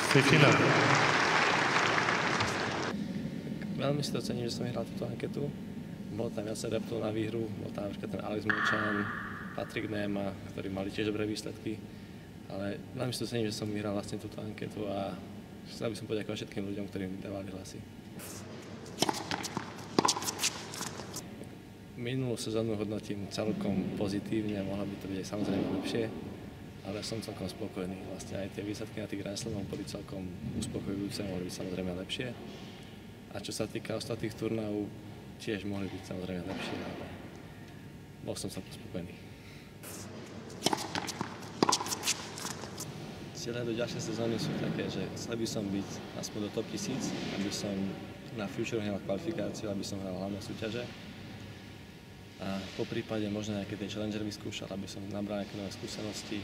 Fitina. Veľmi si to cením, že som vyhral túto anketu. Bolo tam viacej reptov na výhru, bol tam napríklad ten Alex Molčan, Patrik Néma, ktorí mali tiež dobré výsledky. Ale veľmi si to cením, že som vyhral vlastne túto anketu a chcel by som poďakovať všetkým ľuďom, ktorí mi dávali hlasy. Minulú sezónu hodnotím celkom pozitívne, mohla by to byť aj samozrejme lepšie, ale som celkom spokojný. Vlastne aj tie výsledky na tých Grand Slamoch boli celkom uspokojujúce, mohli byť samozrejme lepšie. A čo sa týka ostatných turnajov, tiež mohli byť samozrejme lepšie, ale bol som celkom spokojný. Ciele do ďalšej sezóny sú také, že chcel by som byť aspoň do top 1000, aby som na Future hral kvalifikáciu, aby som hral hlavné súťaže. A po prípade možno nejaké tie Challenger vyskúšal, aby som nabral nejaké nové skúsenosti.